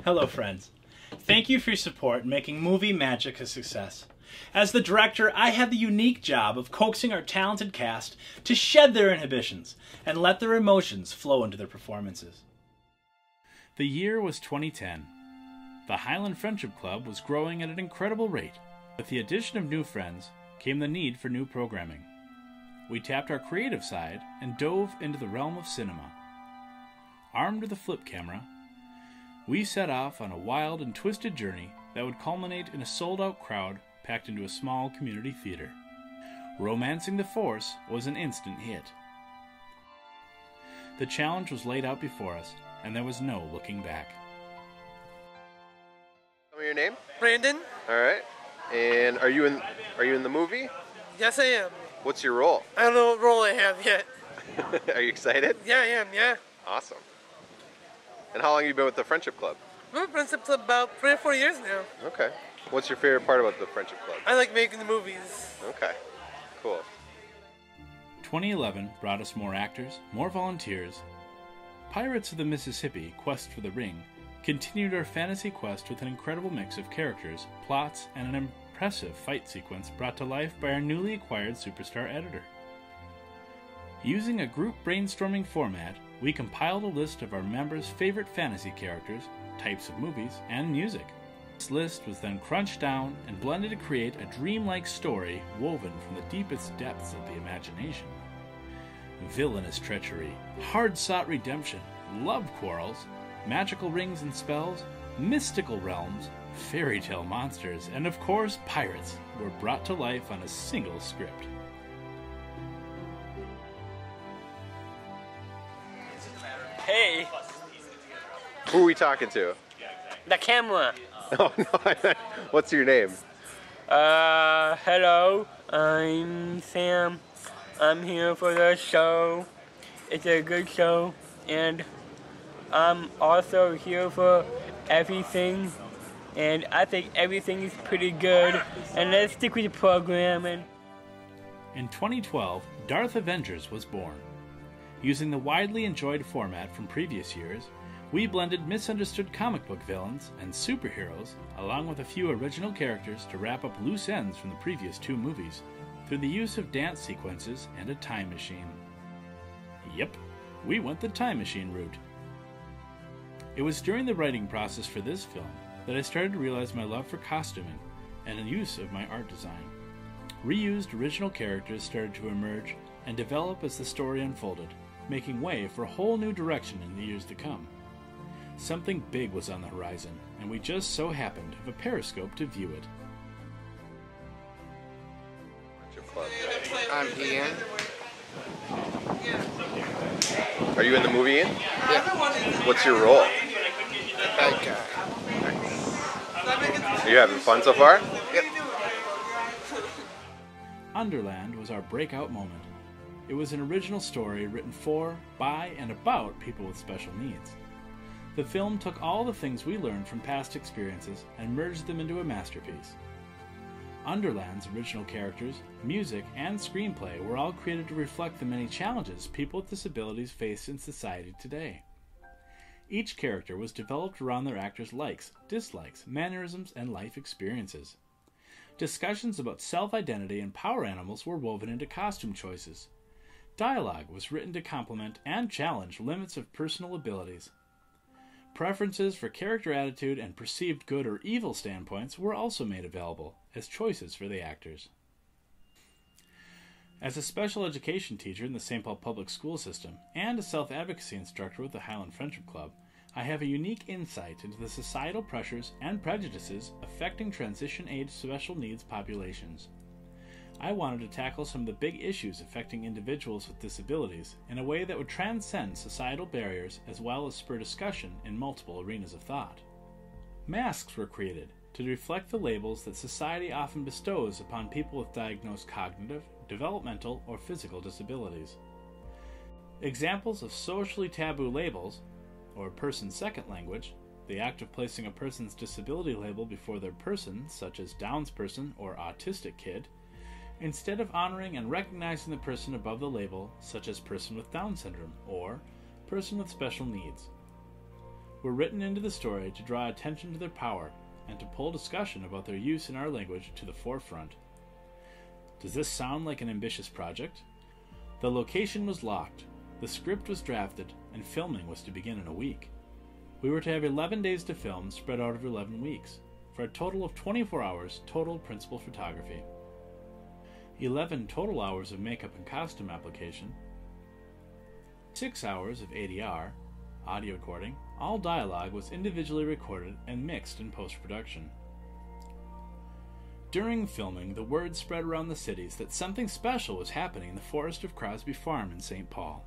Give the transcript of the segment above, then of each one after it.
Hello, friends. Thank you for your support in making movie magic a success. As the director, I had the unique job of coaxing our talented cast to shed their inhibitions and let their emotions flow into their performances. The year was 2010. The Highland Friendship Club was growing at an incredible rate. With the addition of new friends came the need for new programming. We tapped our creative side and dove into the realm of cinema. Armed with a flip camera, we set off on a wild and twisted journey that would culminate in a sold-out crowd packed into a small community theater. Romancing the Force was an instant hit. The challenge was laid out before us, and there was no looking back. Tell me your name. Brandon. All right. And are you in the movie? Yes, I am. What's your role? I don't know what role I have yet. Are you excited? Yeah, I am. Yeah. Awesome. And how long have you been with the Friendship Club? We're with Friendship Club about 3 or 4 years now. Okay. What's your favorite part about the Friendship Club? I like making the movies. Okay. Cool. 2011 brought us more actors, more volunteers. Pirates of the Mississippi: Quest for the Ring continued our fantasy quest with an incredible mix of characters, plots, and an impressive fight sequence brought to life by our newly acquired superstar editor. Using a group brainstorming format, we compiled a list of our members' favorite fantasy characters, types of movies, and music. This list was then crunched down and blended to create a dreamlike story woven from the deepest depths of the imagination. Villainous treachery, hard-sought redemption, love quarrels, magical rings and spells, mystical realms, fairy tale monsters, and of course pirates were brought to life on a single script. Hey, Who are we talking to? the camera. Oh no. What's your name? Hello, I'm Sam. I'm here for the show. It's a good show, and I'm also here for everything. And I think everything is pretty good. And let's stick with the programming. In 2012, Darth Avengers was born. Using the widely enjoyed format from previous years, we blended misunderstood comic book villains and superheroes, along with a few original characters to wrap up loose ends from the previous 2 movies, through the use of dance sequences and a time machine. Yep, we went the time machine route. It was during the writing process for this film that I started to realize my love for costuming and the use of my art design. Reused original characters started to emerge and develop as the story unfolded, making way for a whole new direction in the years to come. Something big was on the horizon, and we just so happened to have a periscope to view it. I'm Ian. Are you in the movie, Ian? Yeah. What's your role? Bad guy. Are you having fun so far? Yep. Underland was our breakout moment. It was an original story written for, by, and about people with special needs. The film took all the things we learned from past experiences and merged them into a masterpiece. Underland's original characters, music, and screenplay were all created to reflect the many challenges people with disabilities face in society today. Each character was developed around their actors' likes, dislikes, mannerisms, and life experiences. Discussions about self-identity and power animals were woven into costume choices. Dialogue was written to complement and challenge limits of personal abilities. Preferences for character attitude and perceived good or evil standpoints were also made available as choices for the actors. As a special education teacher in the St. Paul Public School System and a self-advocacy instructor with the Highland Friendship Club, I have a unique insight into the societal pressures and prejudices affecting transition-age special needs populations. I wanted to tackle some of the big issues affecting individuals with disabilities in a way that would transcend societal barriers as well as spur discussion in multiple arenas of thought. Masks were created to reflect the labels that society often bestows upon people with diagnosed cognitive, developmental, or physical disabilities. Examples of socially taboo labels, or person's second language, the act of placing a person's disability label before their person, such as Down's person or autistic kid, instead of honoring and recognizing the person above the label, such as person with Down syndrome or person with special needs. were written into the story to draw attention to their power and to pull discussion about their use in our language to the forefront. Does this sound like an ambitious project? The location was locked, the script was drafted, and filming was to begin in a week. We were to have 11 days to film spread out over 11 weeks, for a total of 24 hours total principal photography. 11 total hours of makeup and costume application, 6 hours of ADR, audio recording. All dialogue was individually recorded and mixed in post-production. During filming, the word spread around the cities that something special was happening in the forest of Crosby Farm in St. Paul.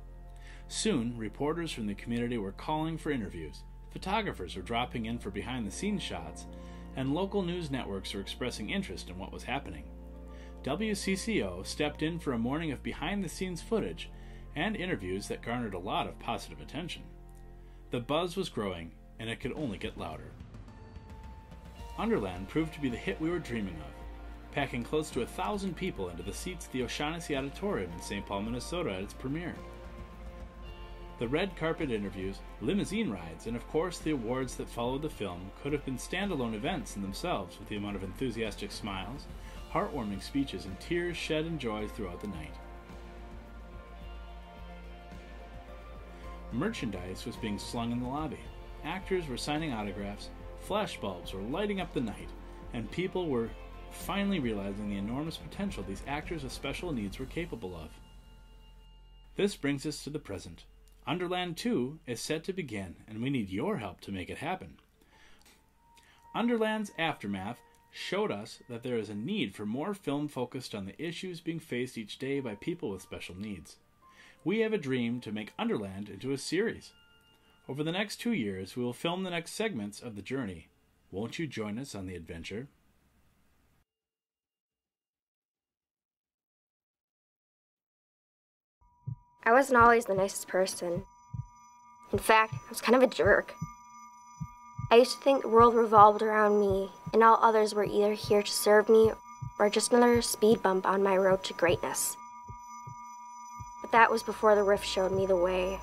Soon, reporters from the community were calling for interviews, photographers were dropping in for behind-the-scenes shots, and local news networks were expressing interest in what was happening. WCCO stepped in for a morning of behind-the-scenes footage and interviews that garnered a lot of positive attention. The buzz was growing, and it could only get louder. Underland proved to be the hit we were dreaming of, packing close to 1,000 people into the seats at the O'Shaughnessy Auditorium in St. Paul, Minnesota at its premiere. The red carpet interviews, limousine rides, and of course the awards that followed the film could have been standalone events in themselves with the amount of enthusiastic smiles, heartwarming speeches, and tears shed in joy throughout the night. Merchandise was being slung in the lobby. Actors were signing autographs, flashbulbs were lighting up the night, and people were finally realizing the enormous potential these actors with special needs were capable of. This brings us to the present. Underland 2 is set to begin, and we need your help to make it happen. Underland's aftermath showed us that there is a need for more film focused on the issues being faced each day by people with special needs. We have a dream to make Underland into a series. Over the next 2 years, we will film the next segments of the journey. Won't you join us on the adventure? I wasn't always the nicest person. In fact, I was kind of a jerk. I used to think the world revolved around me, and all others were either here to serve me or just another speed bump on my road to greatness. But that was before the rift showed me the way.